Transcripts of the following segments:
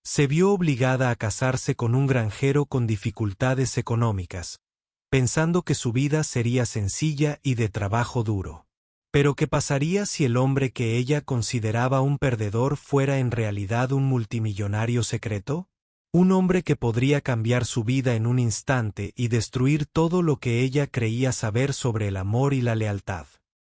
Se vio obligada a casarse con un granjero con dificultades económicas, pensando que su vida sería sencilla y de trabajo duro. Pero ¿qué pasaría si el hombre que ella consideraba un perdedor fuera en realidad un multimillonario secreto? Un hombre que podría cambiar su vida en un instante y destruir todo lo que ella creía saber sobre el amor y la lealtad.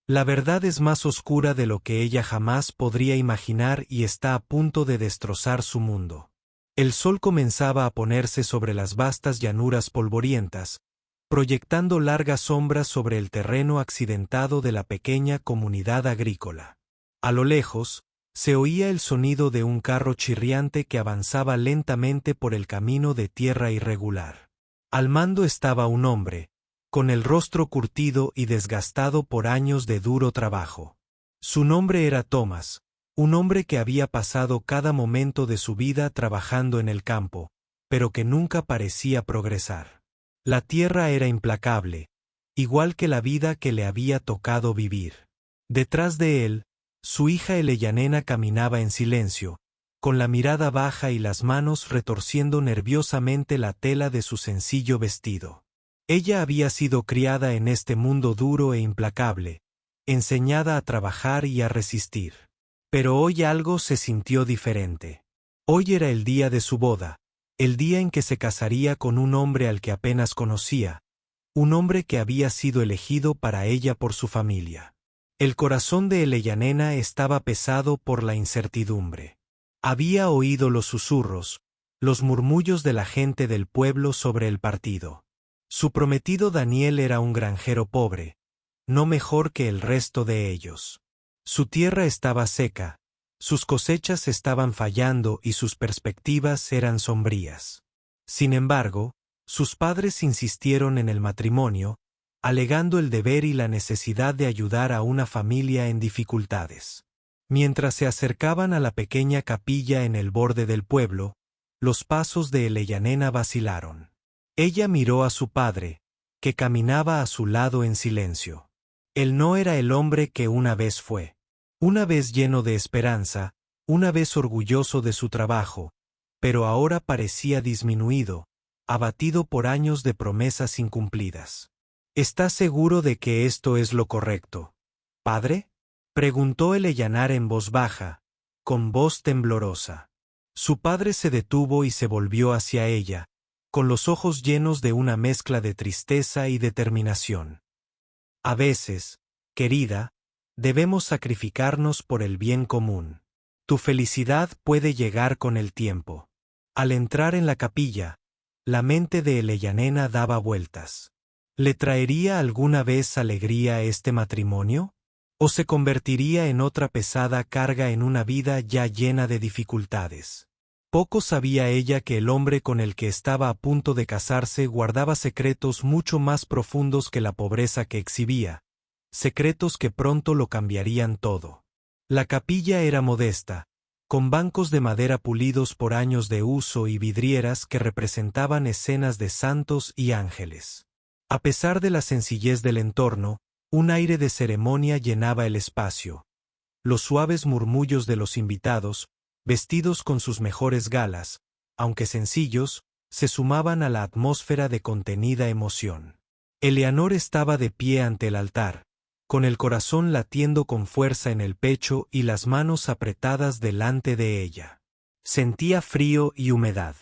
La verdad es más oscura de lo que ella jamás podría imaginar y está a punto de destrozar su mundo. El sol comenzaba a ponerse sobre las vastas llanuras polvorientas, proyectando largas sombras sobre el terreno accidentado de la pequeña comunidad agrícola. A lo lejos, se oía el sonido de un carro chirriante que avanzaba lentamente por el camino de tierra irregular. Al mando estaba un hombre, con el rostro curtido y desgastado por años de duro trabajo. Su nombre era Thomas, un hombre que había pasado cada momento de su vida trabajando en el campo, pero que nunca parecía progresar. La tierra era implacable, igual que la vida que le había tocado vivir. Detrás de él, su hija Eleyanena caminaba en silencio, con la mirada baja y las manos retorciendo nerviosamente la tela de su sencillo vestido. Ella había sido criada en este mundo duro e implacable, enseñada a trabajar y a resistir. Pero hoy algo se sintió diferente. Hoy era el día de su boda, el día en que se casaría con un hombre al que apenas conocía, un hombre que había sido elegido para ella por su familia. El corazón de Eleyanena estaba pesado por la incertidumbre. Había oído los susurros, los murmullos de la gente del pueblo sobre el partido. Su prometido Daniel era un granjero pobre, no mejor que el resto de ellos. Su tierra estaba seca, sus cosechas estaban fallando y sus perspectivas eran sombrías. Sin embargo, sus padres insistieron en el matrimonio, alegando el deber y la necesidad de ayudar a una familia en dificultades. Mientras se acercaban a la pequeña capilla en el borde del pueblo, los pasos de Eleyanena vacilaron. Ella miró a su padre, que caminaba a su lado en silencio. Él no era el hombre que una vez fue. Una vez lleno de esperanza, una vez orgulloso de su trabajo, pero ahora parecía disminuido, abatido por años de promesas incumplidas. ¿Estás seguro de que esto es lo correcto, padre?, preguntó Eleyanara en voz baja, con voz temblorosa. Su padre se detuvo y se volvió hacia ella, con los ojos llenos de una mezcla de tristeza y determinación. A veces, querida, debemos sacrificarnos por el bien común. Tu felicidad puede llegar con el tiempo. Al entrar en la capilla, la mente de Eleyanena daba vueltas. ¿Le traería alguna vez alegría este matrimonio? ¿O se convertiría en otra pesada carga en una vida ya llena de dificultades? Poco sabía ella que el hombre con el que estaba a punto de casarse guardaba secretos mucho más profundos que la pobreza que exhibía, secretos que pronto lo cambiarían todo. La capilla era modesta, con bancos de madera pulidos por años de uso y vidrieras que representaban escenas de santos y ángeles. A pesar de la sencillez del entorno, un aire de ceremonia llenaba el espacio. Los suaves murmullos de los invitados, vestidos con sus mejores galas, aunque sencillos, se sumaban a la atmósfera de contenida emoción. Eleanor estaba de pie ante el altar, con el corazón latiendo con fuerza en el pecho y las manos apretadas delante de ella. Sentía frío y humedad.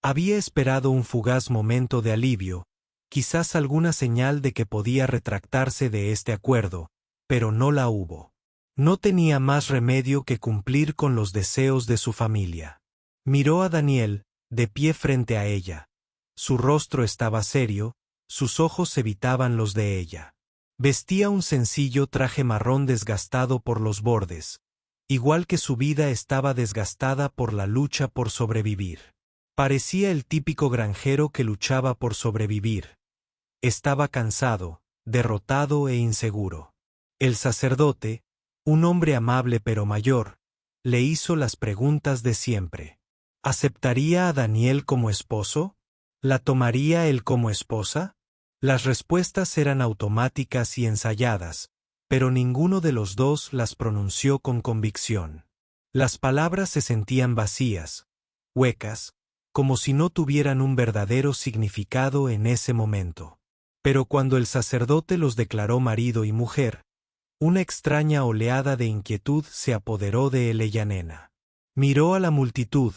Había esperado un fugaz momento de alivio, quizás alguna señal de que podía retractarse de este acuerdo, pero no la hubo. No tenía más remedio que cumplir con los deseos de su familia. Miró a Daniel, de pie frente a ella. Su rostro estaba serio, sus ojos evitaban los de ella. Vestía un sencillo traje marrón desgastado por los bordes, igual que su vida estaba desgastada por la lucha por sobrevivir. Parecía el típico granjero que luchaba por sobrevivir. Estaba cansado, derrotado e inseguro. El sacerdote, un hombre amable pero mayor, le hizo las preguntas de siempre. ¿Aceptaría a Daniel como esposo? ¿La tomaría él como esposa? Las respuestas eran automáticas y ensayadas, pero ninguno de los dos las pronunció con convicción. Las palabras se sentían vacías, huecas, como si no tuvieran un verdadero significado en ese momento. Pero cuando el sacerdote los declaró marido y mujer, una extraña oleada de inquietud se apoderó de Eleyanena. Miró a la multitud,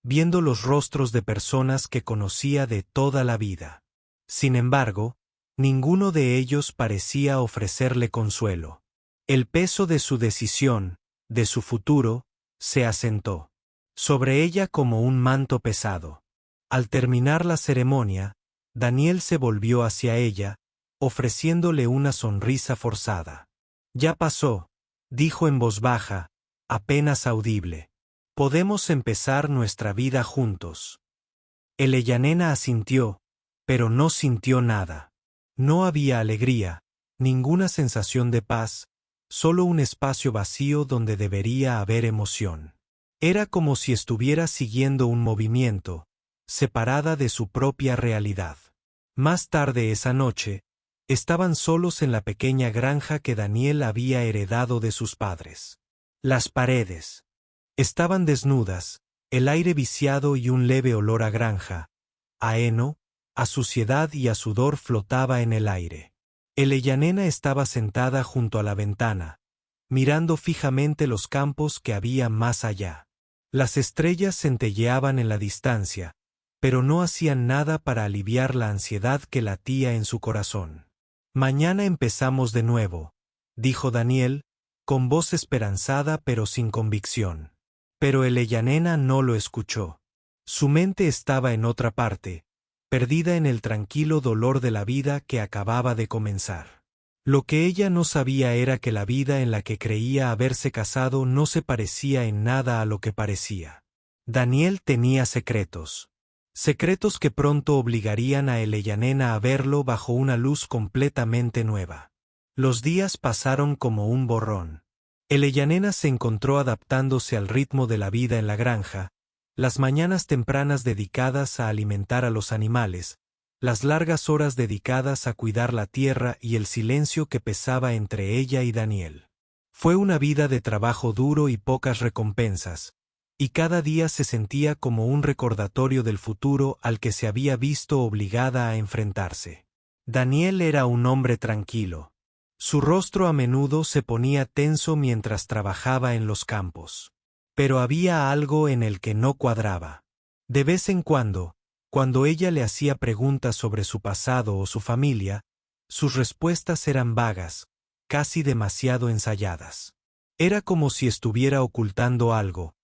viendo los rostros de personas que conocía de toda la vida. Sin embargo, ninguno de ellos parecía ofrecerle consuelo. El peso de su decisión, de su futuro, se asentó sobre ella como un manto pesado. Al terminar la ceremonia, Daniel se volvió hacia ella, ofreciéndole una sonrisa forzada. «Ya pasó», dijo en voz baja, apenas audible. «Podemos empezar nuestra vida juntos». Eleyanena asintió, pero no sintió nada. No había alegría, ninguna sensación de paz, solo un espacio vacío donde debería haber emoción. Era como si estuviera siguiendo un movimiento, separada de su propia realidad. Más tarde esa noche, estaban solos en la pequeña granja que Daniel había heredado de sus padres. Las paredes estaban desnudas, el aire viciado y un leve olor a granja, a heno, a suciedad y a sudor flotaba en el aire. Eleyanena estaba sentada junto a la ventana, mirando fijamente los campos que había más allá. Las estrellas centelleaban en la distancia, pero no hacían nada para aliviar la ansiedad que latía en su corazón. «Mañana empezamos de nuevo», dijo Daniel, con voz esperanzada pero sin convicción. Pero Eleyanena no lo escuchó. Su mente estaba en otra parte, perdida en el tranquilo dolor de la vida que acababa de comenzar. Lo que ella no sabía era que la vida en la que creía haberse casado no se parecía en nada a lo que parecía. Daniel tenía secretos. Secretos que pronto obligarían a Eleyanena a verlo bajo una luz completamente nueva. Los días pasaron como un borrón. Eleyanena se encontró adaptándose al ritmo de la vida en la granja, las mañanas tempranas dedicadas a alimentar a los animales, las largas horas dedicadas a cuidar la tierra y el silencio que pesaba entre ella y Daniel. Fue una vida de trabajo duro y pocas recompensas, y cada día se sentía como un recordatorio del futuro al que se había visto obligada a enfrentarse. Daniel era un hombre tranquilo. Su rostro a menudo se ponía tenso mientras trabajaba en los campos. Pero había algo en el que no cuadraba. De vez en cuando ella le hacía preguntas sobre su pasado o su familia, sus respuestas eran vagas, casi demasiado ensayadas. Era como si estuviera ocultando algo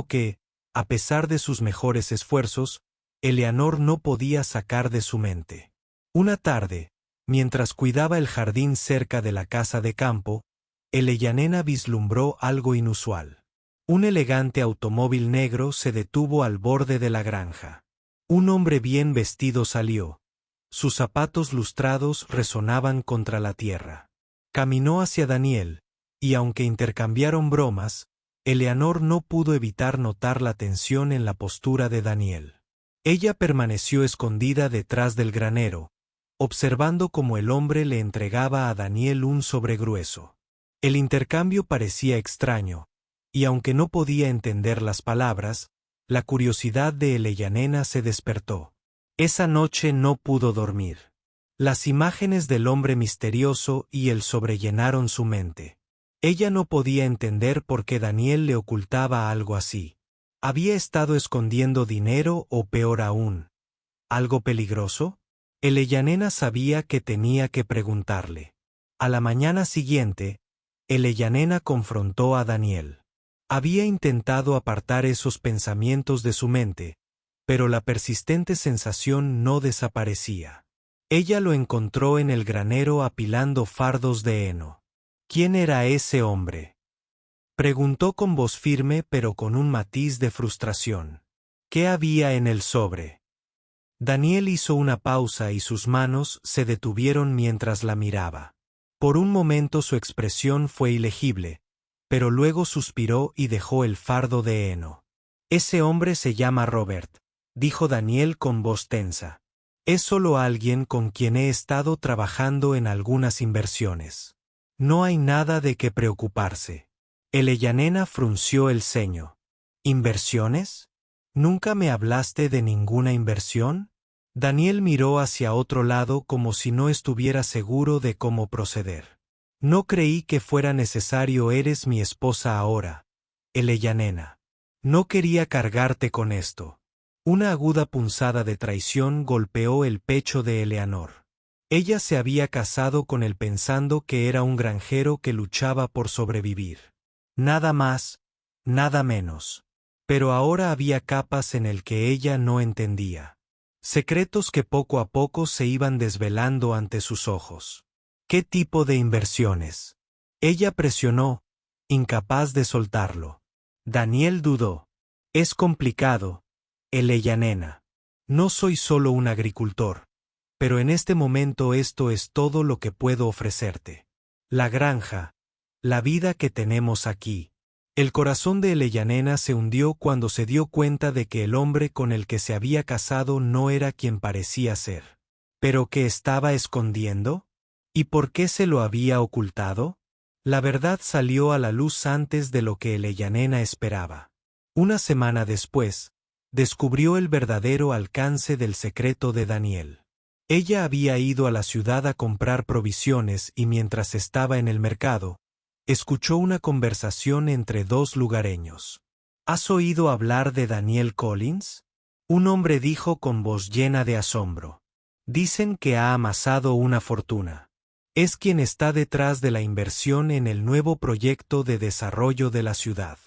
que, a pesar de sus mejores esfuerzos, Eleanor no podía sacar de su mente. Una tarde, mientras cuidaba el jardín cerca de la casa de campo, Eleyanena vislumbró algo inusual. Un elegante automóvil negro se detuvo al borde de la granja. Un hombre bien vestido salió. Sus zapatos lustrados resonaban contra la tierra. Caminó hacia Daniel, y aunque intercambiaron bromas, Eleanor no pudo evitar notar la tensión en la postura de Daniel. Ella permaneció escondida detrás del granero, observando cómo el hombre le entregaba a Daniel un sobre grueso. El intercambio parecía extraño, y aunque no podía entender las palabras, la curiosidad de Eleyanena se despertó. Esa noche no pudo dormir. Las imágenes del hombre misterioso y el sobre llenaron su mente. Ella no podía entender por qué Daniel le ocultaba algo así. ¿Había estado escondiendo dinero o peor aún, algo peligroso? Eleyanena sabía que tenía que preguntarle. A la mañana siguiente, Eleyanena confrontó a Daniel. Había intentado apartar esos pensamientos de su mente, pero la persistente sensación no desaparecía. Ella lo encontró en el granero apilando fardos de heno. ¿Quién era ese hombre?, preguntó con voz firme pero con un matiz de frustración. ¿Qué había en el sobre? Daniel hizo una pausa y sus manos se detuvieron mientras la miraba. Por un momento su expresión fue ilegible, pero luego suspiró y dejó el fardo de heno. Ese hombre se llama Robert, dijo Daniel con voz tensa. Es solo alguien con quien he estado trabajando en algunas inversiones. No hay nada de qué preocuparse. Eleyanena frunció el ceño. ¿Inversiones? ¿Nunca me hablaste de ninguna inversión? Daniel miró hacia otro lado como si no estuviera seguro de cómo proceder. No creí que fuera necesario, eres mi esposa ahora, Eleyanena. No quería cargarte con esto. Una aguda punzada de traición golpeó el pecho de Eleanor. Ella se había casado con él pensando que era un granjero que luchaba por sobrevivir. Nada más, nada menos. Pero ahora había capas en el que ella no entendía. Secretos que poco a poco se iban desvelando ante sus ojos. ¿Qué tipo de inversiones? Ella presionó, incapaz de soltarlo. Daniel dudó. Es complicado, Eleyanena. No soy solo un agricultor, pero en este momento esto es todo lo que puedo ofrecerte. La granja, la vida que tenemos aquí. El corazón de Eleyanena se hundió cuando se dio cuenta de que el hombre con el que se había casado no era quien parecía ser. ¿Pero qué estaba escondiendo? ¿Y por qué se lo había ocultado? La verdad salió a la luz antes de lo que Eleyanena esperaba. Una semana después, descubrió el verdadero alcance del secreto de Daniel. Ella había ido a la ciudad a comprar provisiones y mientras estaba en el mercado, escuchó una conversación entre dos lugareños. ¿Has oído hablar de Daniel Collins? Un hombre dijo con voz llena de asombro. Dicen que ha amasado una fortuna. Es quien está detrás de la inversión en el nuevo proyecto de desarrollo de la ciudad.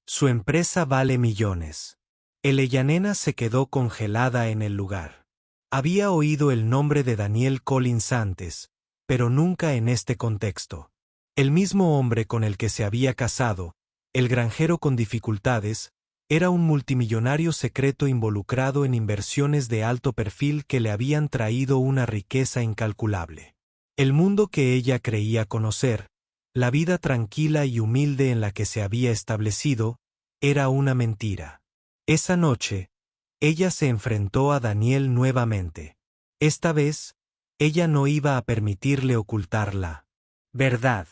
Su empresa vale millones. Eleyanena se quedó congelada en el lugar. Había oído el nombre de Daniel Collins antes, pero nunca en este contexto. El mismo hombre con el que se había casado, el granjero con dificultades, era un multimillonario secreto involucrado en inversiones de alto perfil que le habían traído una riqueza incalculable. El mundo que ella creía conocer, la vida tranquila y humilde en la que se había establecido, era una mentira. Esa noche, ella se enfrentó a Daniel nuevamente. Esta vez, ella no iba a permitirle ocultar la verdad.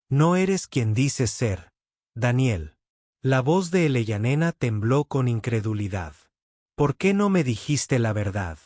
No eres quien dices ser, Daniel. La voz de Eleyanena tembló con incredulidad. ¿Por qué no me dijiste la verdad?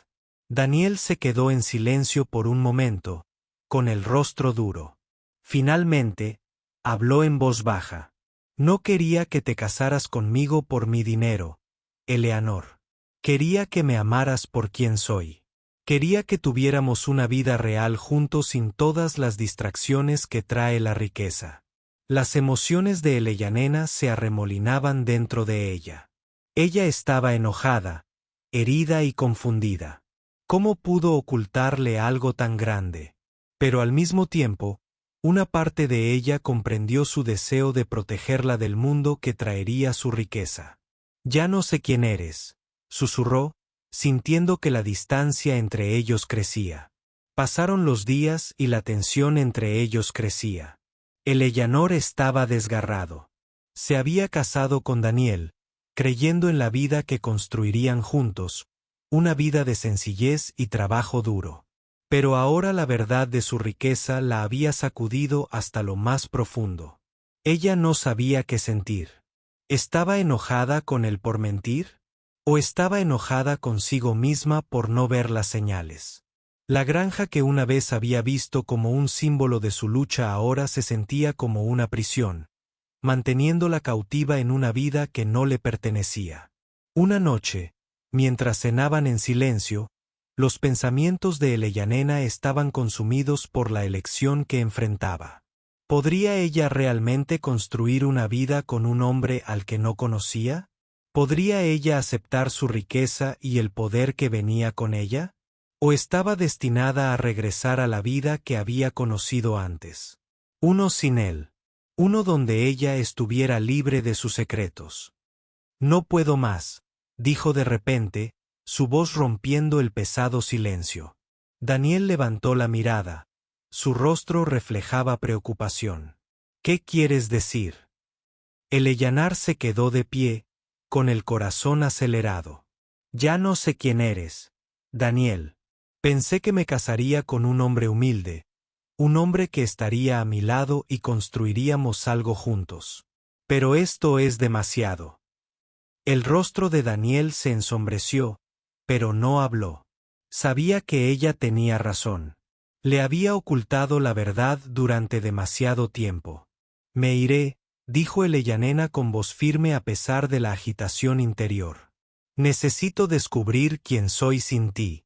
Daniel se quedó en silencio por un momento, con el rostro duro. Finalmente, habló en voz baja. No quería que te casaras conmigo por mi dinero, Eleanor. Quería que me amaras por quien soy. Quería que tuviéramos una vida real juntos sin todas las distracciones que trae la riqueza. Las emociones de Eleyanena se arremolinaban dentro de ella. Ella estaba enojada, herida y confundida. ¿Cómo pudo ocultarle algo tan grande? Pero al mismo tiempo, una parte de ella comprendió su deseo de protegerla del mundo que traería su riqueza. Ya no sé quién eres, susurró, sintiendo que la distancia entre ellos crecía. Pasaron los días y la tensión entre ellos crecía. Eleyanor estaba desgarrado. Se había casado con Daniel, creyendo en la vida que construirían juntos, una vida de sencillez y trabajo duro. Pero ahora la verdad de su riqueza la había sacudido hasta lo más profundo. Ella no sabía qué sentir. ¿Estaba enojada con él por mentir? ¿O estaba enojada consigo misma por no ver las señales? La granja que una vez había visto como un símbolo de su lucha ahora se sentía como una prisión, manteniéndola cautiva en una vida que no le pertenecía. Una noche, mientras cenaban en silencio, los pensamientos de Eleyanena estaban consumidos por la elección que enfrentaba. ¿Podría ella realmente construir una vida con un hombre al que no conocía? ¿Podría ella aceptar su riqueza y el poder que venía con ella? ¿O estaba destinada a regresar a la vida que había conocido antes? Uno sin él. Uno donde ella estuviera libre de sus secretos. No puedo más, dijo de repente, su voz rompiendo el pesado silencio. Daniel levantó la mirada. Su rostro reflejaba preocupación. ¿Qué quieres decir? Eleyanor se quedó de pie, con el corazón acelerado. Ya no sé quién eres, Daniel. Pensé que me casaría con un hombre humilde, un hombre que estaría a mi lado y construiríamos algo juntos. Pero esto es demasiado. El rostro de Daniel se ensombreció, pero no habló. Sabía que ella tenía razón. Le había ocultado la verdad durante demasiado tiempo. Me iré, dijo Eleyanena con voz firme a pesar de la agitación interior. Necesito descubrir quién soy sin ti.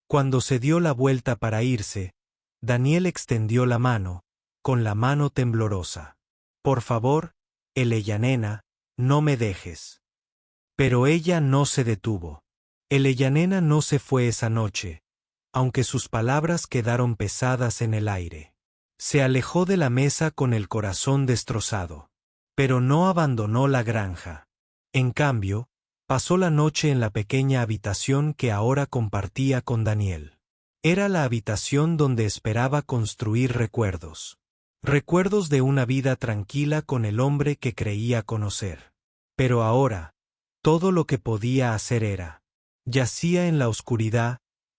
Cuando se dio la vuelta para irse, Daniel extendió la mano, con la mano temblorosa. Por favor, Eleyanena, no me dejes. Pero ella no se detuvo. Eleyanena no se fue esa noche, aunque sus palabras quedaron pesadas en el aire. Se alejó de la mesa con el corazón destrozado. Pero no abandonó la granja. En cambio, pasó la noche en la pequeña habitación que ahora compartía con Daniel. Era la habitación donde esperaba construir recuerdos. Recuerdos de una vida tranquila con el hombre que creía conocer. Pero ahora, todo lo que podía hacer era. Yacía en la oscuridad,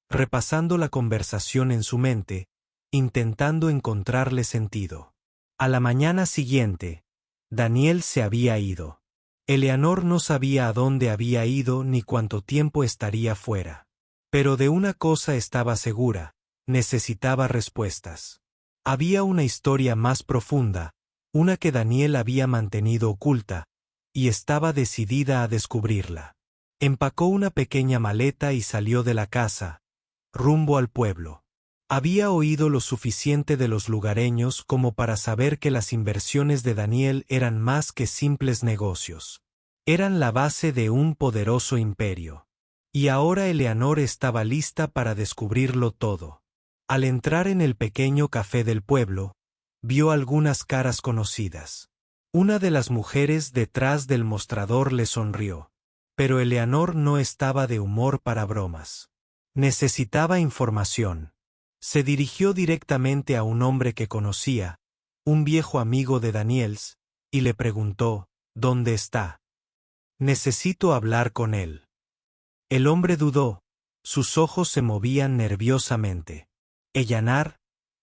repasando la conversación en su mente, intentando encontrarle sentido. A la mañana siguiente, Daniel se había ido. Eleanor no sabía a dónde había ido ni cuánto tiempo estaría fuera. Pero de una cosa estaba segura, necesitaba respuestas. Había una historia más profunda, una que Daniel había mantenido oculta, y estaba decidida a descubrirla. Empacó una pequeña maleta y salió de la casa, rumbo al pueblo. Había oído lo suficiente de los lugareños como para saber que las inversiones de Daniel eran más que simples negocios. Eran la base de un poderoso imperio. Y ahora Eleanor estaba lista para descubrirlo todo. Al entrar en el pequeño café del pueblo, vio algunas caras conocidas. Una de las mujeres detrás del mostrador le sonrió. Pero Eleanor no estaba de humor para bromas. Necesitaba información. Se dirigió directamente a un hombre que conocía, un viejo amigo de Daniels, y le preguntó, ¿dónde está? Necesito hablar con él. El hombre dudó, sus ojos se movían nerviosamente. Eleanor,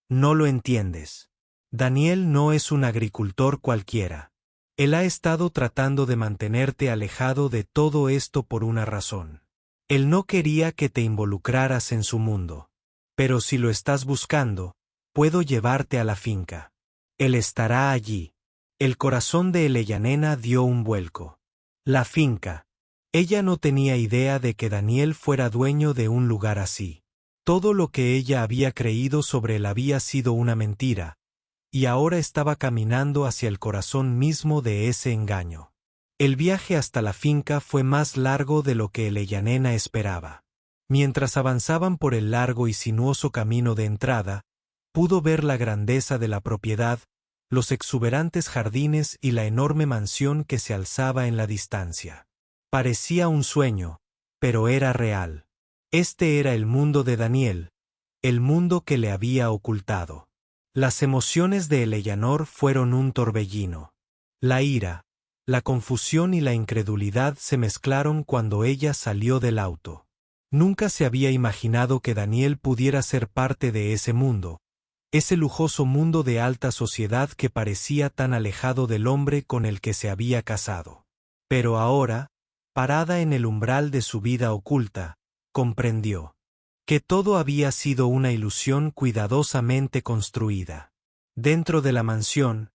no lo entiendes. Daniel no es un agricultor cualquiera. Él ha estado tratando de mantenerte alejado de todo esto por una razón. Él no quería que te involucraras en su mundo. Pero si lo estás buscando, puedo llevarte a la finca. Él estará allí. El corazón de Eleyanena dio un vuelco. La finca. Ella no tenía idea de que Daniel fuera dueño de un lugar así. Todo lo que ella había creído sobre él había sido una mentira, y ahora estaba caminando hacia el corazón mismo de ese engaño. El viaje hasta la finca fue más largo de lo que Eleyanena esperaba. Mientras avanzaban por el largo y sinuoso camino de entrada, pudo ver la grandeza de la propiedad, los exuberantes jardines y la enorme mansión que se alzaba en la distancia. Parecía un sueño, pero era real. Este era el mundo de Daniel, el mundo que le había ocultado. Las emociones de Eleanor fueron un torbellino. La ira, la confusión y la incredulidad se mezclaron cuando ella salió del auto. Nunca se había imaginado que Daniel pudiera ser parte de ese mundo, ese lujoso mundo de alta sociedad que parecía tan alejado del hombre con el que se había casado. Pero ahora, parada en el umbral de su vida oculta, comprendió que todo había sido una ilusión cuidadosamente construida. Dentro de la mansión,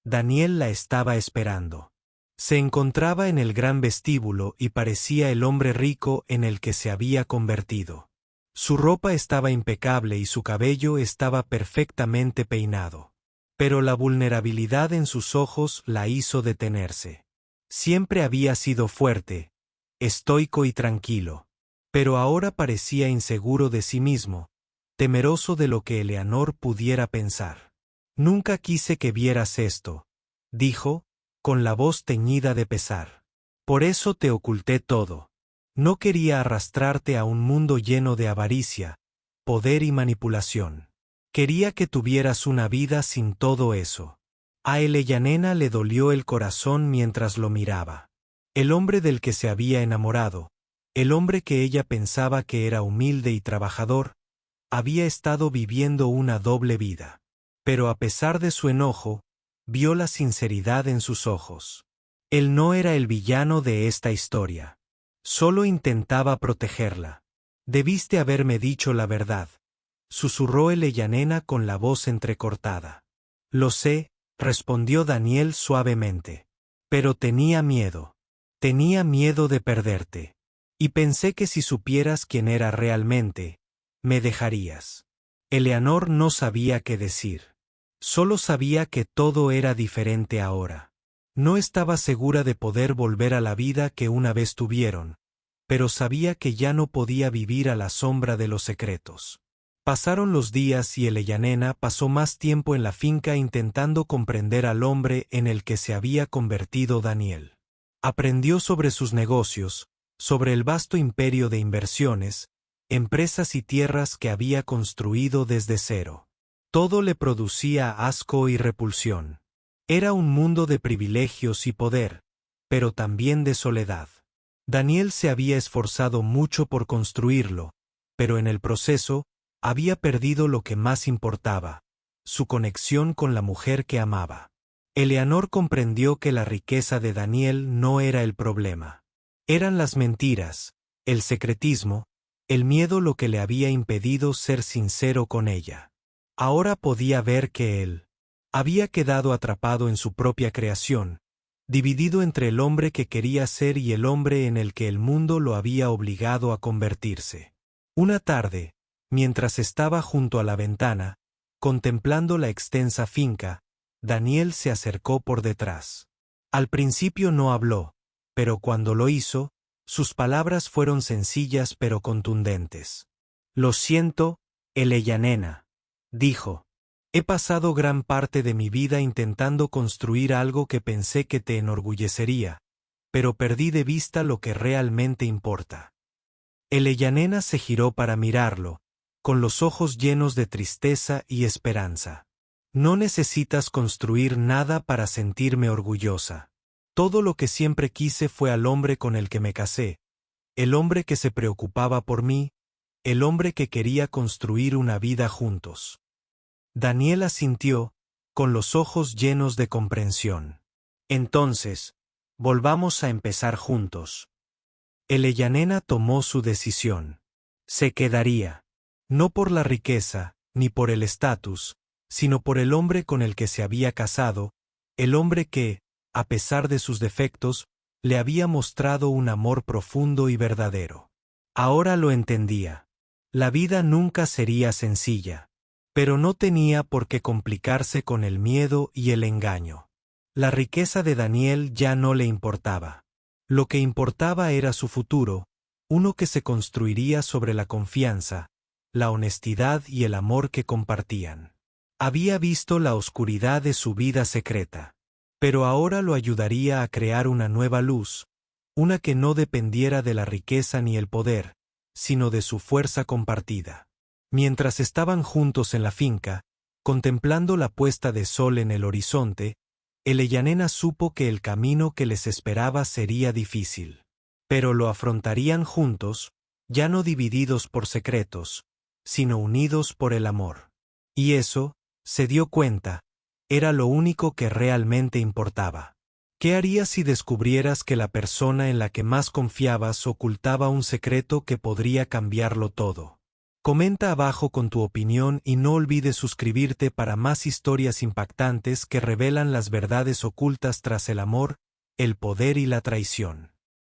Daniel la estaba esperando. Se encontraba en el gran vestíbulo y parecía el hombre rico en el que se había convertido. Su ropa estaba impecable y su cabello estaba perfectamente peinado. Pero la vulnerabilidad en sus ojos la hizo detenerse. Siempre había sido fuerte, estoico y tranquilo. Pero ahora parecía inseguro de sí mismo, temeroso de lo que Eleanor pudiera pensar. Nunca quise que vieras esto, dijo, con la voz teñida de pesar. Por eso te oculté todo. No quería arrastrarte a un mundo lleno de avaricia, poder y manipulación. Quería que tuvieras una vida sin todo eso. A Eleyanena le dolió el corazón mientras lo miraba. El hombre del que se había enamorado, el hombre que ella pensaba que era humilde y trabajador, había estado viviendo una doble vida. Pero a pesar de su enojo, vio la sinceridad en sus ojos. Él no era el villano de esta historia. Solo intentaba protegerla. Debiste haberme dicho la verdad, susurró Eyanena con la voz entrecortada. Lo sé, respondió Daniel suavemente. Pero tenía miedo. Tenía miedo de perderte. Y pensé que si supieras quién era realmente, me dejarías. Eleanor no sabía qué decir. Solo sabía que todo era diferente ahora. No estaba segura de poder volver a la vida que una vez tuvieron, pero sabía que ya no podía vivir a la sombra de los secretos. Pasaron los días y Eyanena pasó más tiempo en la finca intentando comprender al hombre en el que se había convertido Daniel. Aprendió sobre sus negocios, sobre el vasto imperio de inversiones, empresas y tierras que había construido desde cero. Todo le producía asco y repulsión. Era un mundo de privilegios y poder, pero también de soledad. Daniel se había esforzado mucho por construirlo, pero en el proceso, había perdido lo que más importaba, su conexión con la mujer que amaba. Eleanor comprendió que la riqueza de Daniel no era el problema. Eran las mentiras, el secretismo, el miedo lo que le había impedido ser sincero con ella. Ahora podía ver que él había quedado atrapado en su propia creación, dividido entre el hombre que quería ser y el hombre en el que el mundo lo había obligado a convertirse. Una tarde, mientras estaba junto a la ventana, contemplando la extensa finca, Daniel se acercó por detrás. Al principio no habló, pero cuando lo hizo, sus palabras fueron sencillas pero contundentes. «Lo siento, Eyanena», dijo. «He pasado gran parte de mi vida intentando construir algo que pensé que te enorgullecería, pero perdí de vista lo que realmente importa». Eyanena se giró para mirarlo, con los ojos llenos de tristeza y esperanza. «No necesitas construir nada para sentirme orgullosa. Todo lo que siempre quise fue al hombre con el que me casé, el hombre que se preocupaba por mí, el hombre que quería construir una vida juntos». Daniel asintió, con los ojos llenos de comprensión. «Entonces, volvamos a empezar juntos». Eyanena tomó su decisión. Se quedaría. No por la riqueza, ni por el estatus, sino por el hombre con el que se había casado, el hombre que, a pesar de sus defectos, le había mostrado un amor profundo y verdadero. Ahora lo entendía. La vida nunca sería sencilla. Pero no tenía por qué complicarse con el miedo y el engaño. La riqueza de Daniel ya no le importaba. Lo que importaba era su futuro, uno que se construiría sobre la confianza, la honestidad y el amor que compartían. Había visto la oscuridad de su vida secreta, pero ahora lo ayudaría a crear una nueva luz, una que no dependiera de la riqueza ni el poder, sino de su fuerza compartida. Mientras estaban juntos en la finca, contemplando la puesta de sol en el horizonte, Eyanena supo que el camino que les esperaba sería difícil. Pero lo afrontarían juntos, ya no divididos por secretos, sino unidos por el amor. Y eso, se dio cuenta, era lo único que realmente importaba. ¿Qué harías si descubrieras que la persona en la que más confiabas ocultaba un secreto que podría cambiarlo todo? Comenta abajo con tu opinión y no olvides suscribirte para más historias impactantes que revelan las verdades ocultas tras el amor, el poder y la traición.